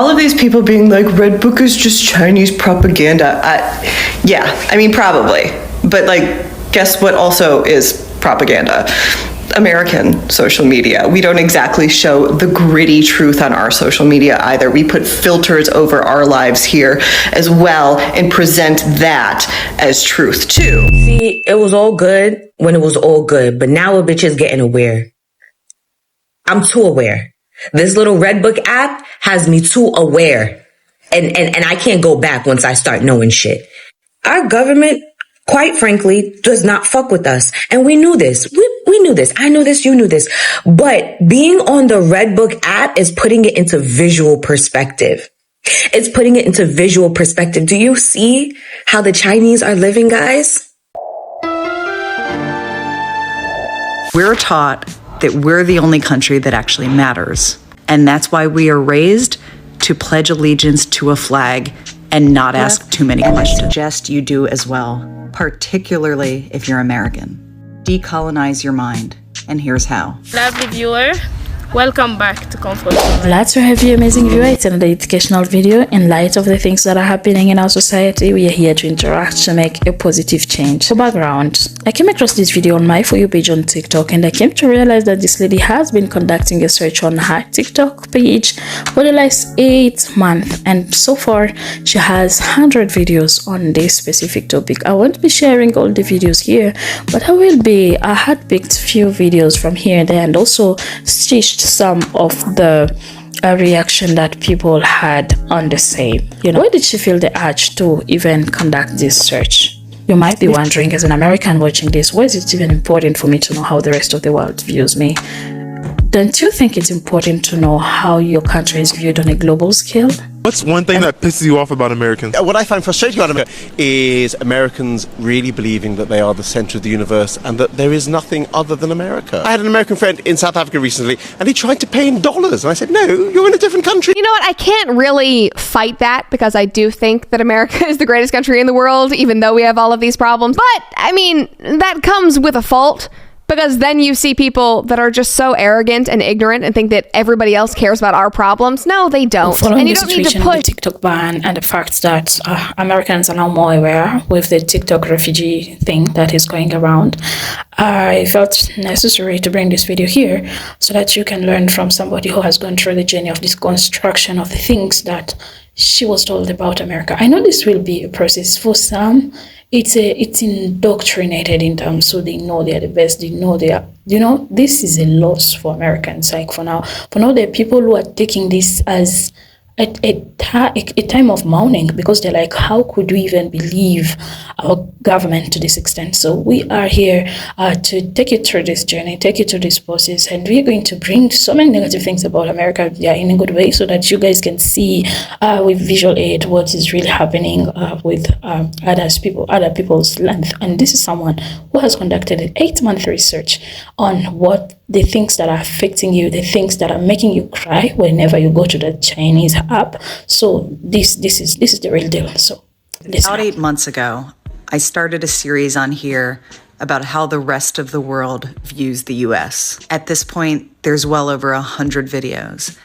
All of these people being like, Red Book is just Chinese propaganda. Yeah, I mean, probably. But like, guess what also is propaganda? American social media. We don't exactly show the gritty truth on our social media either. We put filters over our lives here as well and present that as truth too. See, it was all good when it was all good, but now a bitch is getting aware. I'm too aware. This little Red Book app has me too aware. And I can't go back once I start knowing shit. Our government, quite frankly, does not fuck with us. And we knew this. We knew this. I knew this. You knew this. But being on the Red Book app is putting it into visual perspective. It's putting it into visual perspective. Do you see how the Chinese are living, guys? We're taught that we're the only country that actually matters. And that's why we are raised to pledge allegiance to a flag and not ask too many questions. I suggest you do as well, particularly if you're American. Decolonize your mind, and here's how. Lovely viewer, welcome back to Comfort. Glad to have you, amazing viewer. It's another educational video. In light of the things that are happening in our society, we are here to interact to make a positive change. For background, I came across this video on my For You page on TikTok, and I came to realize that this lady has been conducting a search on her TikTok page for the last 8 months, and so far she has 100 videos on this specific topic. I won't be sharing all the videos here, but I had picked few videos from here and there, and also stitched some of the reaction that people had on the same. Why did she feel the urge to even conduct this search? You might be wondering, as an American watching this, why is it even important for me to know how the rest of the world views me? Don't you think it's important to know how your country is viewed on a global scale? What's one thing that pisses you off about Americans? What I find frustrating about America is Americans really believing that they are the centre of the universe and that there is nothing other than America. I had an American friend in South Africa recently, and he tried to pay in dollars. And I said, no, you're in a different country. You know what? I can't really fight that because I do think that America is the greatest country in the world, even though we have all of these problems. But, I mean, that comes with a fault. Because then you see people that are just so arrogant and ignorant and think that everybody else cares about our problems. No, they don't. Following and you the don't need to situation push of the TikTok ban and the fact that Americans are now more aware with the TikTok refugee thing that is going around, I felt necessary to bring this video here so that you can learn from somebody who has gone through the journey of this construction of the things that she was told about America. I know this will be a process for some. It's indoctrinated in terms, so they know they are the best. They know they are, this is a loss for Americans. Like for now, there are people who are taking this as a time of mourning, because they're like, how could we even believe our government to this extent? So we are here to take you through this journey, take you through this process, and we're going to bring so many negative things about America in a good way, so that you guys can see with visual aid what is really happening with other people's land. And this is someone who has conducted an 8-month research on what the things that are affecting you, the things that are making you cry whenever you go to the Chinese app. So this is the real deal. So listen. About 8 months ago, I started a series on here about how the rest of the world views the US. At this point, there's well over 100 videos.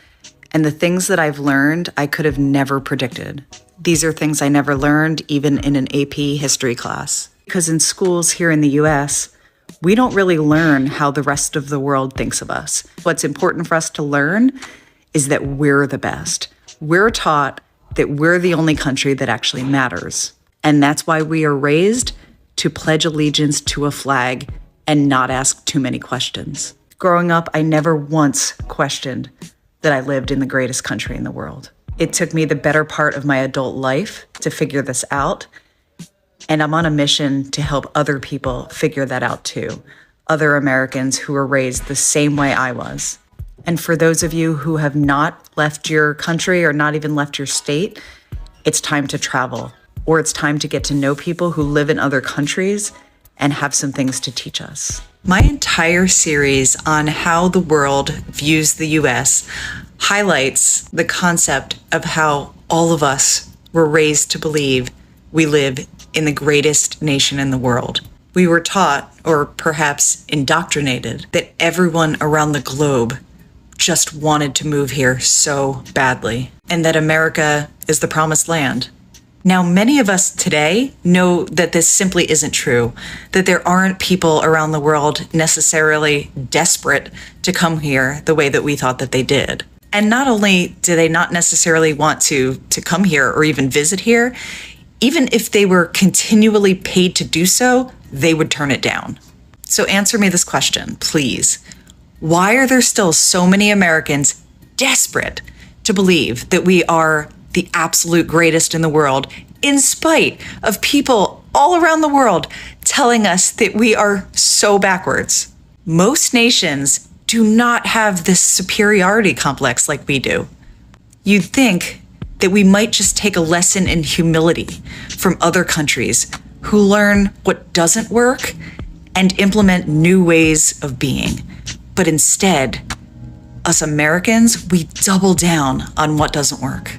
And the things that I've learned, I could have never predicted. These are things I never learned even in an AP history class. Because in schools here in the US, we don't really learn how the rest of the world thinks of us. What's important for us to learn is that we're the best. We're taught that we're the only country that actually matters. And that's why we are raised to pledge allegiance to a flag and not ask too many questions. Growing up, I never once questioned that I lived in the greatest country in the world. It took me the better part of my adult life to figure this out. And I'm on a mission to help other people figure that out too. Other Americans who were raised the same way I was. And for those of you who have not left your country or not even left your state, it's time to travel, or it's time to get to know people who live in other countries and have some things to teach us. My entire series on how the world views the US highlights the concept of how all of us were raised to believe we live in the greatest nation in the world. We were taught, or perhaps indoctrinated, that everyone around the globe just wanted to move here so badly, and that America is the promised land. Now, many of us today know that this simply isn't true, that there aren't people around the world necessarily desperate to come here the way that we thought that they did. And not only do they not necessarily want to come here or even visit here, even if they were continually paid to do so, they would turn it down. So answer me this question, please. Why are there still so many Americans desperate to believe that we are the absolute greatest in the world, in spite of people all around the world telling us that we are so backwards? Most nations do not have this superiority complex like we do. You'd think that we might just take a lesson in humility from other countries who learn what doesn't work and implement new ways of being. But instead, us Americans, we double down on what doesn't work.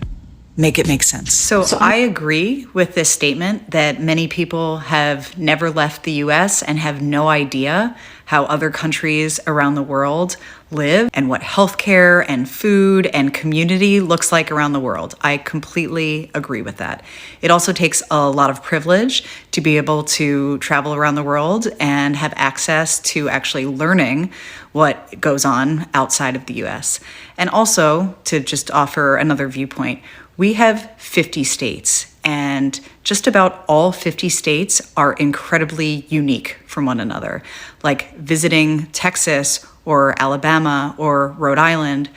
Make it make sense. So I agree with this statement that many people have never left the US and have no idea how other countries around the world live and what healthcare and food and community looks like around the world. I completely agree with that. It also takes a lot of privilege to be able to travel around the world and have access to actually learning what goes on outside of the US. And also, to just offer another viewpoint, we have 50 states, and just about all 50 states are incredibly unique from one another. Like visiting Texas or Alabama or Rhode Island,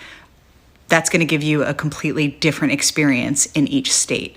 that's going to give you a completely different experience in each state.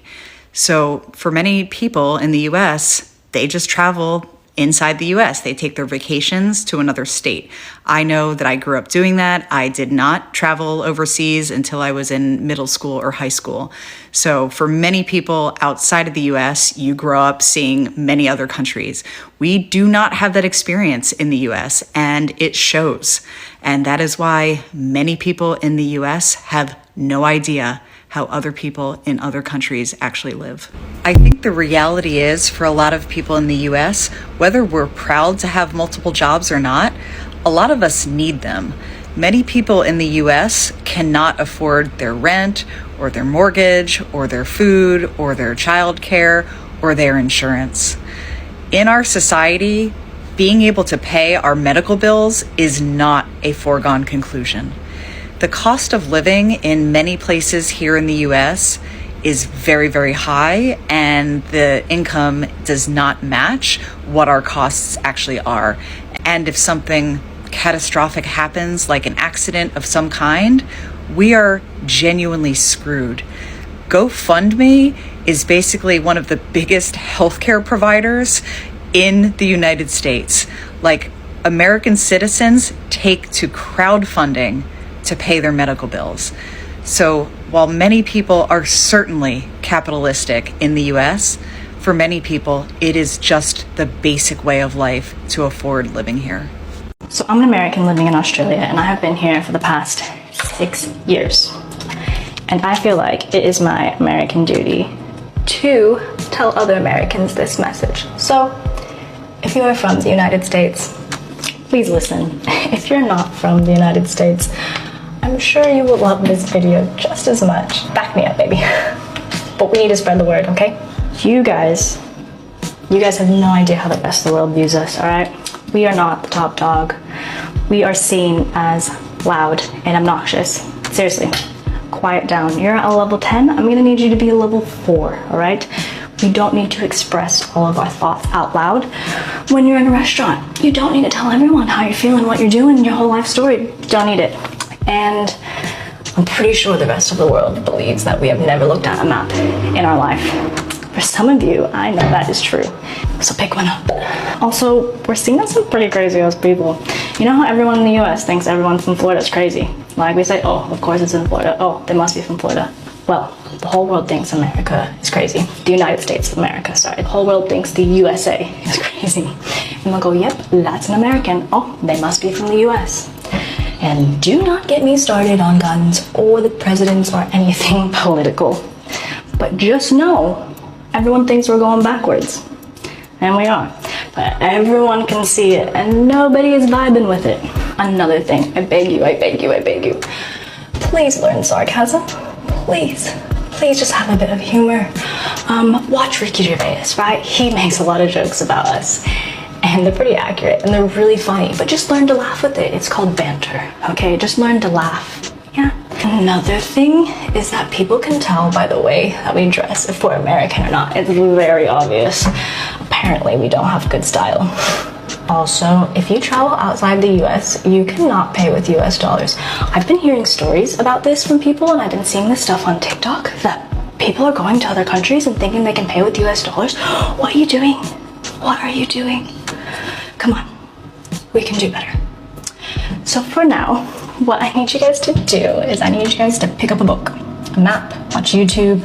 So for many people in the US, they just travel inside the US. They take their vacations to another state. I know that I grew up doing that. I did not travel overseas until I was in middle school or high school. So for many people outside of the US, you grow up seeing many other countries. We do not have that experience in the US, and it shows. And that is why many people in the US have no idea how other people in other countries actually live. I think the reality is, for a lot of people in the US, whether we're proud to have multiple jobs or not, a lot of us need them. Many people in the US cannot afford their rent or their mortgage or their food or their childcare or their insurance. In our society, being able to pay our medical bills is not a foregone conclusion. The cost of living in many places here in the US is very, very high, and the income does not match what our costs actually are. And if something catastrophic happens, like an accident of some kind, we are genuinely screwed. GoFundMe is basically one of the biggest healthcare providers in the United States. Like, American citizens take to crowdfunding to pay their medical bills. So while many people are certainly capitalistic in the US, for many people, it is just the basic way of life to afford living here. So I'm an American living in Australia, and I have been here for the past 6 years. And I feel like it is my American duty to tell other Americans this message. So if you are from the United States, please listen. If you're not from the United States, I'm sure you will love this video just as much. Back me up, baby. But we need to spread the word, okay? You guys have no idea how the rest of the world views us, all right? We are not the top dog. We are seen as loud and obnoxious. Seriously, quiet down. You're at a level 10, I'm gonna need you to be a level 4, all right? We don't need to express all of our thoughts out loud when you're in a restaurant. You don't need to tell everyone how you're feeling, what you're doing, your whole life story. You don't need it. And I'm pretty sure the rest of the world believes that we have never looked at a map in our life. For some of you, I know that is true. So pick one up. Also, we're seen as some pretty crazy ass people. You know how everyone in the US thinks everyone from Florida is crazy? Like, we say, oh, of course it's in Florida. Oh, they must be from Florida. Well, the whole world thinks America is crazy. The United States of America, sorry. The whole world thinks the USA is crazy. And they'll go, yep, that's an American. Oh, they must be from the US. And do not get me started on guns or the presidents or anything political. But just know, everyone thinks we're going backwards. And we are. But everyone can see it, and nobody is vibing with it. another thing. I beg you, I beg you, I beg you. Please learn sarcasm. Please. Please just have a bit of humor. Watch Ricky Gervais, right? He makes a lot of jokes about us. And they're pretty accurate and they're really funny, but just learn to laugh with it. It's called banter, okay? Just learn to laugh, yeah? Another thing is that people can tell by the way that we dress if we're American or not. It's very obvious. Apparently, we don't have good style. Also, if you travel outside the US, you cannot pay with US dollars. I've been hearing stories about this from people, and I've been seeing this stuff on TikTok that people are going to other countries and thinking they can pay with US dollars. What are you doing? What are you doing? Come on, we can do better. So for now, what I need you guys to do is I need you guys to pick up a book, a map, watch YouTube,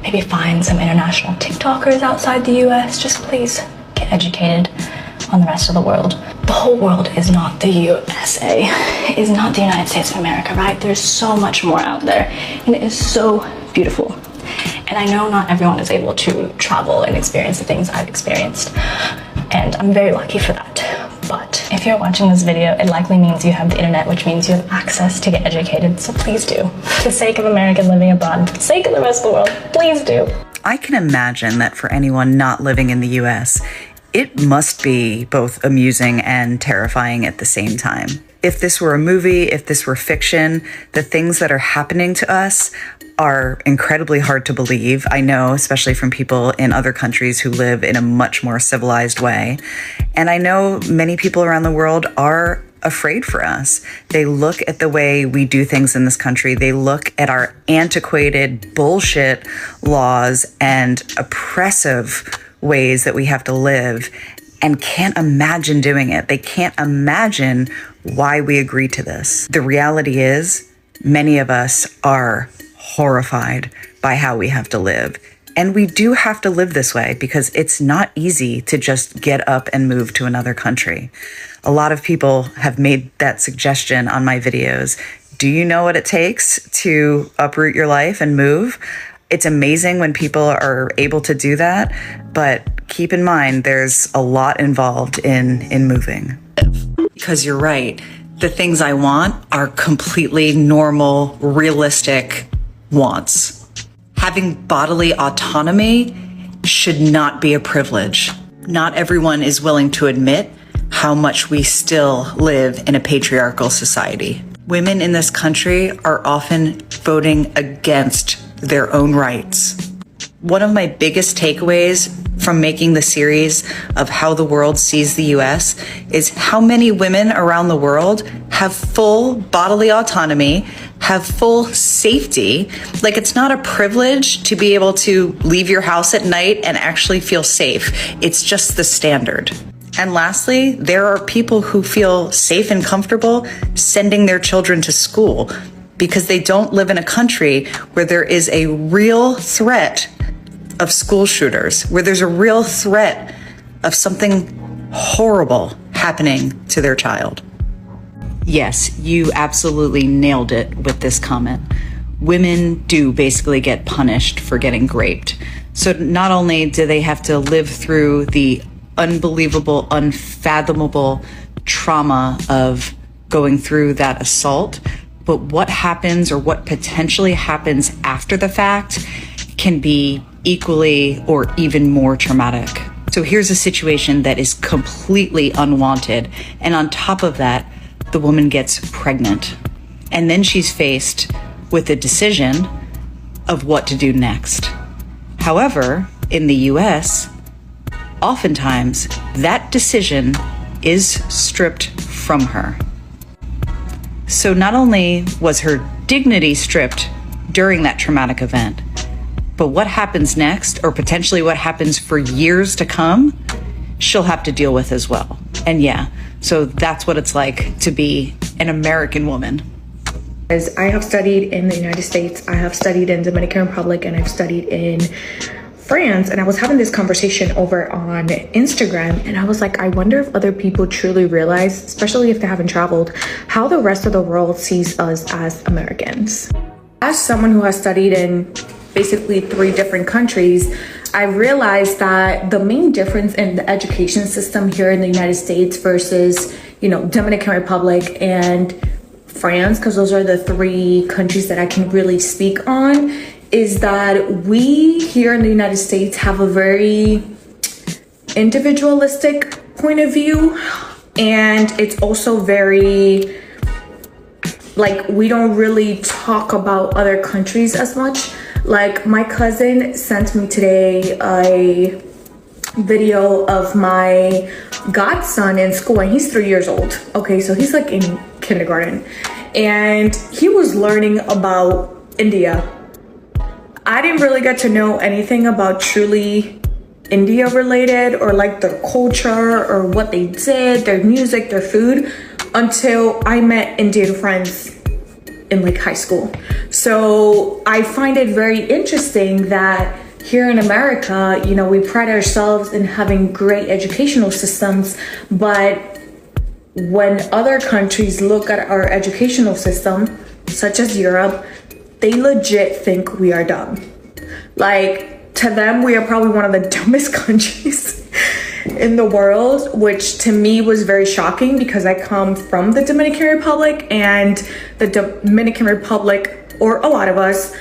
maybe find some international TikTokers outside the US. Just please get educated on the rest of the world. The whole world is not the USA, is not the United States of America, right? There's so much more out there, and it is so beautiful. And I know not everyone is able to travel and experience the things I've experienced, and I'm very lucky for that. But if you're watching this video, it likely means you have the internet, which means you have access to get educated, so please do. For the sake of American living abroad, for the sake of the rest of the world, please do. I can imagine that for anyone not living in the US, it must be both amusing and terrifying at the same time. If this were a movie, if this were fiction, the things that are happening to us are incredibly hard to believe. I know, especially from people in other countries who live in a much more civilized way. And I know many people around the world are afraid for us. They look at the way we do things in this country. They look at our antiquated bullshit laws and oppressive ways that we have to live and can't imagine doing it. They can't imagine why we agree to this. The reality is, many of us are horrified by how we have to live. And we do have to live this way because it's not easy to just get up and move to another country. A lot of people have made that suggestion on my videos. Do you know what it takes to uproot your life and move? It's amazing when people are able to do that, but keep in mind there's a lot involved in moving. Because you're right, the things I want are completely normal, realistic wants. Having bodily autonomy should not be a privilege. Not everyone is willing to admit how much we still live in a patriarchal society. Women in this country are often voting against their own rights. One of my biggest takeaways from making the series of how the world sees the US is how many women around the world have full bodily autonomy, have full safety. Like, it's not a privilege to be able to leave your house at night and actually feel safe. It's just the standard. And lastly, there are people who feel safe and comfortable sending their children to school because they don't live in a country where there is a real threat of school shooters, where there's a real threat of something horrible happening to their child. Yes, you absolutely nailed it with this comment. Women do basically get punished for getting raped. So not only do they have to live through the unbelievable, unfathomable trauma of going through that assault, but what happens or what potentially happens after the fact can be equally or even more traumatic. So here's a situation that is completely unwanted. And on top of that, the woman gets pregnant. And then she's faced with a decision of what to do next. However, in the US, oftentimes that decision is stripped from her. So not only was her dignity stripped during that traumatic event, but what happens next, or potentially what happens for years to come, she'll have to deal with as well. And yeah, so that's what it's like to be an American woman. As I have studied in the United States, I have studied in Dominican Republic, and I've studied in France, and I was having this conversation over on Instagram, and I was like, I wonder if other people truly realize, especially if they haven't traveled, how the rest of the world sees us as Americans. As someone who has studied in basically 3 different countries, I realized that the main difference in the education system here in the United States versus, Dominican Republic and France, because those are the three countries that I can really speak on, is that we here in the United States have a very individualistic point of view, and it's also very, like, we don't really talk about other countries as much. Like, my cousin sent me today a video of my godson in school, and he's 3 years old. Okay, so he's like in kindergarten, and he was learning about India. I didn't really get to know anything about truly India related, or like their culture or what they did, their music, their food, until I met Indian friends in like high school. So I find it very interesting that here in America, we pride ourselves in having great educational systems, but when other countries look at our educational system, such as Europe, they legit think we are dumb. Like, to them, we are probably one of the dumbest countries in the world, which to me was very shocking because I come from the Dominican Republic, and the Dominican Republic, or a lot of us,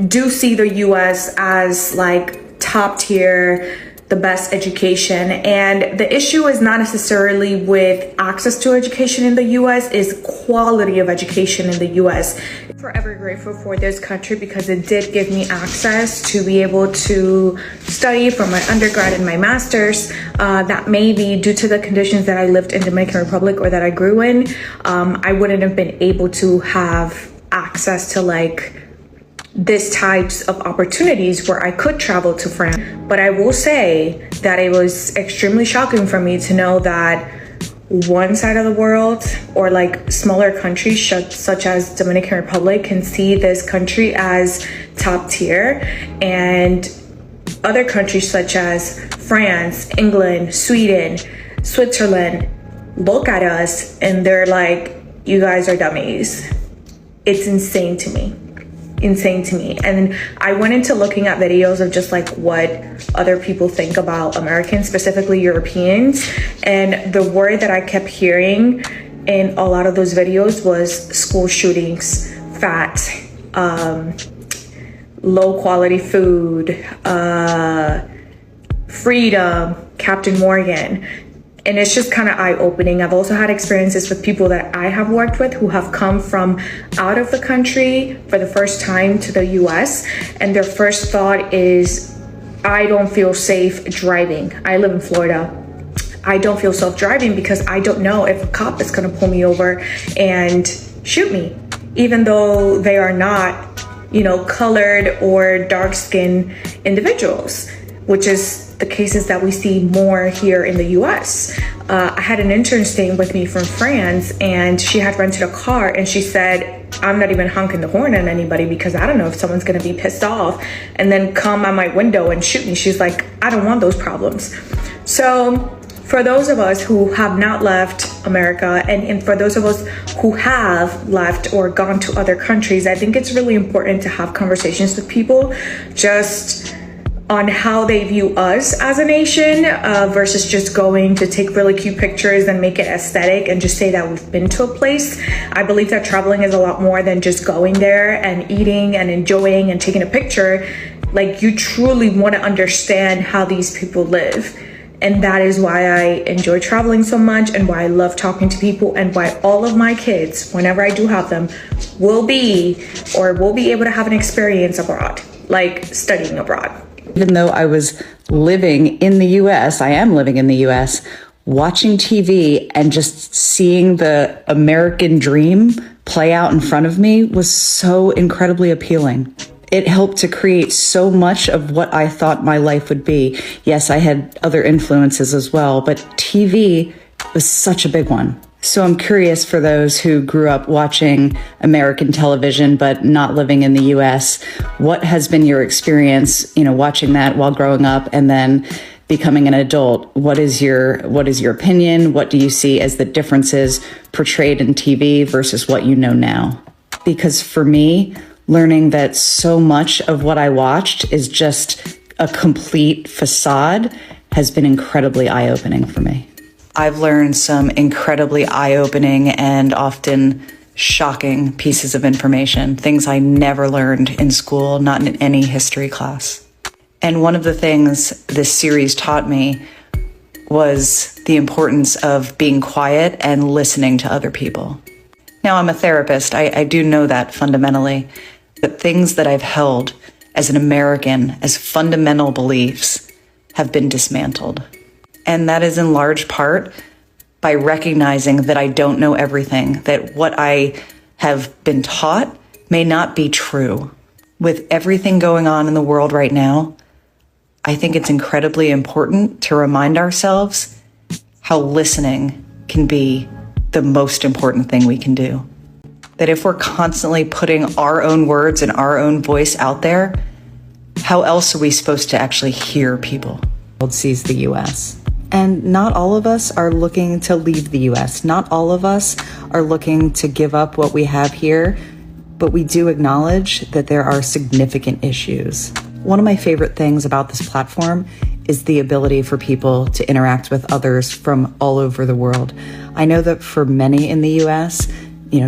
do see the US as like top tier, the best education. And the issue is not necessarily with access to education in the US, is quality of education in the US. I'm forever grateful for this country because it did give me access to be able to study for my undergrad and my master's. That may be due to the conditions that I lived in Dominican Republic or that I grew in. I wouldn't have been able to have access to like this types of opportunities where I could travel to France. But I will say that it was extremely shocking for me to know that one side of the world, or like smaller countries such as Dominican Republic, can see this country as top tier, and other countries such as France, England, Sweden, Switzerland look at us and they're like, you guys are dummies. It's insane to me. And I went into looking at videos of just like what other people think about Americans, specifically Europeans, and the word that I kept hearing in a lot of those videos was school shootings, fat, low quality food, freedom, Captain Morgan. And it's just kind of eye-opening. I've also had experiences with people that I have worked with who have come from out of the country for the first time to the US, and their first thought is, I don't feel safe driving. I live in Florida. I don't feel safe driving because I don't know if a cop is gonna pull me over and shoot me, even though they are not, colored or dark-skinned individuals, which is the cases that we see more here in the US. I had an intern staying with me from France, and she had rented a car, and she said, I'm not even honking the horn at anybody because I don't know if someone's gonna be pissed off and then come on my window and shoot me. She's like, I don't want those problems. So for those of us who have not left America, and for those of us who have left or gone to other countries, I think it's really important to have conversations with people just on how they view us as a nation, versus just going to take really cute pictures and make it aesthetic and just say that we've been to a place. I believe that traveling is a lot more than just going there and eating and enjoying and taking a picture. Like, you truly want to understand how these people live. And that is why I enjoy traveling so much, and why I love talking to people, and why all of my kids, whenever I do have them, will be able to have an experience abroad, like studying abroad. Even though I was living in the US, I am living in the US, watching TV and just seeing the American dream play out in front of me was so incredibly appealing. It helped to create so much of what I thought my life would be. Yes, I had other influences as well, but TV was such a big one. So I'm curious, for those who grew up watching American television but not living in the US, what has been your experience, watching that while growing up and then becoming an adult? What is your opinion? What do you see as the differences portrayed in TV versus what you know now? Because for me, learning that so much of what I watched is just a complete facade has been incredibly eye-opening for me. I've learned some incredibly eye-opening and often shocking pieces of information, things I never learned in school, not in any history class. And one of the things this series taught me was the importance of being quiet and listening to other people. Now, I'm a therapist. I do know that fundamentally, but things that I've held as an American as fundamental beliefs have been dismantled. And that is in large part by recognizing that I don't know everything, that what I have been taught may not be true. With everything going on in the world right now, I think it's incredibly important to remind ourselves how listening can be the most important thing we can do. That if we're constantly putting our own words and our own voice out there, how else are we supposed to actually hear people? The world sees the US. And not all of us are looking to leave the US. Not all of us are looking to give up what we have here, but we do acknowledge that there are significant issues. One of my favorite things about this platform is the ability for people to interact with others from all over the world. I know that for many in the US,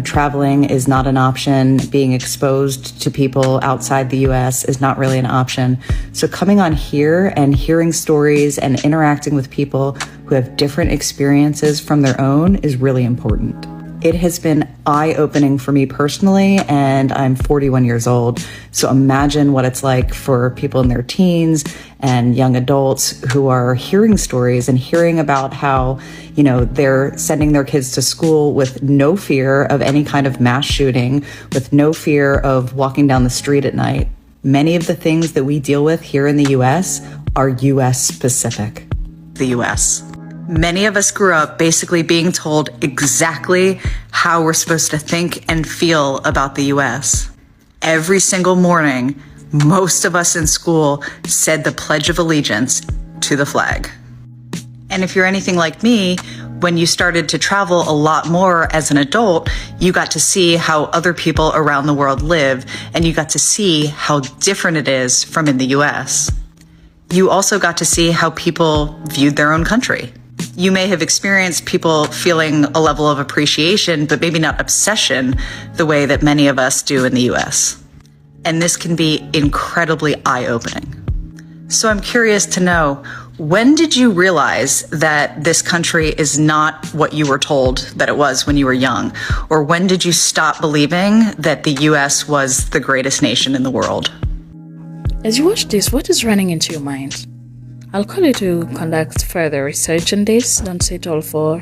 traveling is not an option. Being exposed to people outside the US is not really an option. So coming on here and hearing stories and interacting with people who have different experiences from their own is really important. It has been eye-opening for me personally, and I'm 41 years old. So imagine what it's like for people in their teens and young adults who are hearing stories and hearing about how, they're sending their kids to school with no fear of any kind of mass shooting, with no fear of walking down the street at night. Many of the things that we deal with here in the US are US specific. The US. Many of us grew up basically being told exactly how we're supposed to think and feel about the US. Every single morning, most of us in school said the Pledge of Allegiance to the flag. And if you're anything like me, when you started to travel a lot more as an adult, you got to see how other people around the world live, and you got to see how different it is from in the US. You also got to see how people viewed their own country. You may have experienced people feeling a level of appreciation, but maybe not obsession the way that many of us do in the US. And this can be incredibly eye-opening. So I'm curious to know, when did you realize that this country is not what you were told that it was when you were young? Or when did you stop believing that the US was the greatest nation in the world? As you watch this, what is running into your mind? I'll call you to conduct further research on this. Don't sit all for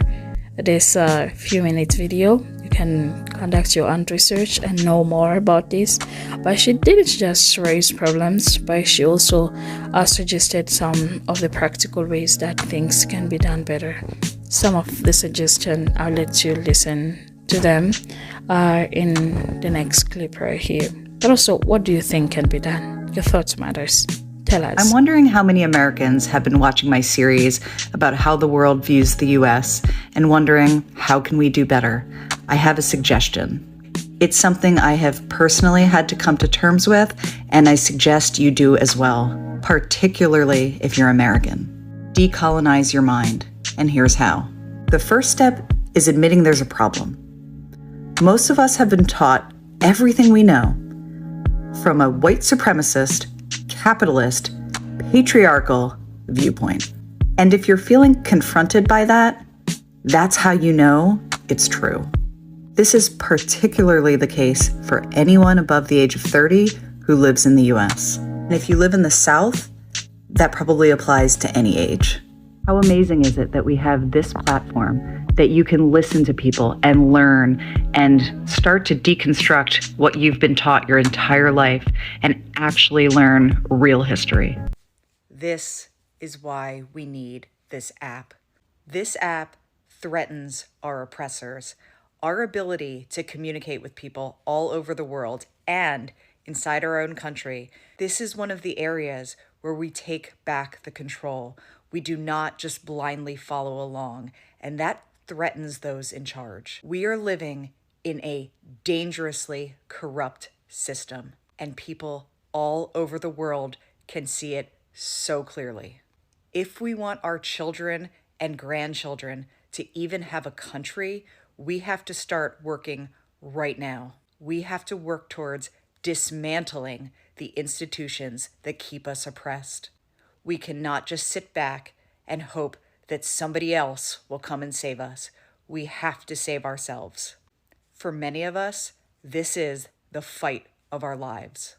this few minutes video. You can conduct your own research and know more about this. But she didn't just raise problems, but she also suggested some of the practical ways that things can be done better. Some of the suggestions, I'll let you listen to them in the next clip right here. But also, what do you think can be done? Your thoughts matters. Tell us. I'm wondering how many Americans have been watching my series about how the world views the US and wondering, how can we do better? I have a suggestion. It's something I have personally had to come to terms with, and I suggest you do as well, particularly if you're American. Decolonize your mind, and here's how. The first step is admitting there's a problem. Most of us have been taught everything we know from a white supremacist, capitalist, patriarchal viewpoint. And if you're feeling confronted by that, that's how you know it's true. This is particularly the case for anyone above the age of 30 who lives in the US. And if you live in the South, that probably applies to any age. How amazing is it that we have this platform that you can listen to people and learn and start to deconstruct what you've been taught your entire life and actually learn real history. This is why we need this app. This app threatens our oppressors, our ability to communicate with people all over the world and inside our own country. This is one of the areas where we take back the control. We do not just blindly follow along, and that threatens those in charge. We are living in a dangerously corrupt system, and people all over the world can see it so clearly. If we want our children and grandchildren to even have a country, we have to start working right now. We have to work towards dismantling the institutions that keep us oppressed. We cannot just sit back and hope that somebody else will come and save us. We have to save ourselves. For many of us, this is the fight of our lives.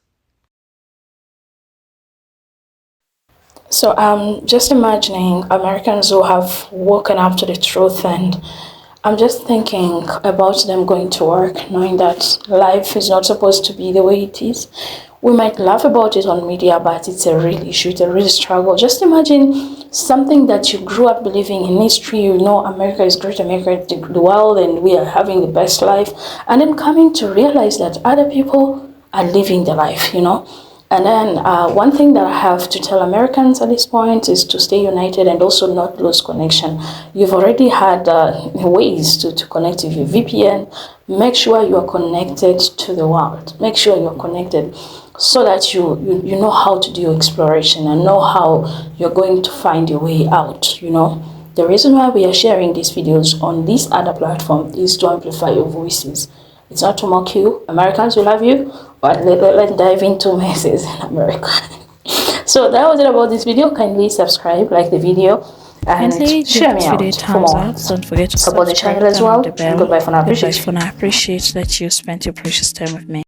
So I'm just imagining Americans who have woken up to the truth, and I'm just thinking about them going to work, knowing that life is not supposed to be the way it is. We might laugh about it on media, but it's a real issue, it's a real struggle. Just imagine something that you grew up believing in history, you know, America is great, America is the world, and we are having the best life, and then coming to realize that other people are living the life, you know. And then one thing that I have to tell Americans at this point is to stay united and also not lose connection. You've already had ways to connect with your VPN. Make sure you are connected to the world. Make sure you're connected so that you know how to do your exploration and know how you're going to find your way out, you know. The reason why we are sharing these videos on this other platform is to amplify your voices. It's not to mock you. Americans, we love you. But let's dive into messes in America. So that was it about this video. Kindly subscribe, like the video, and share me out for more. Don't forget to support the channel as well. And goodbye for now. I appreciate that you spent your precious time with me.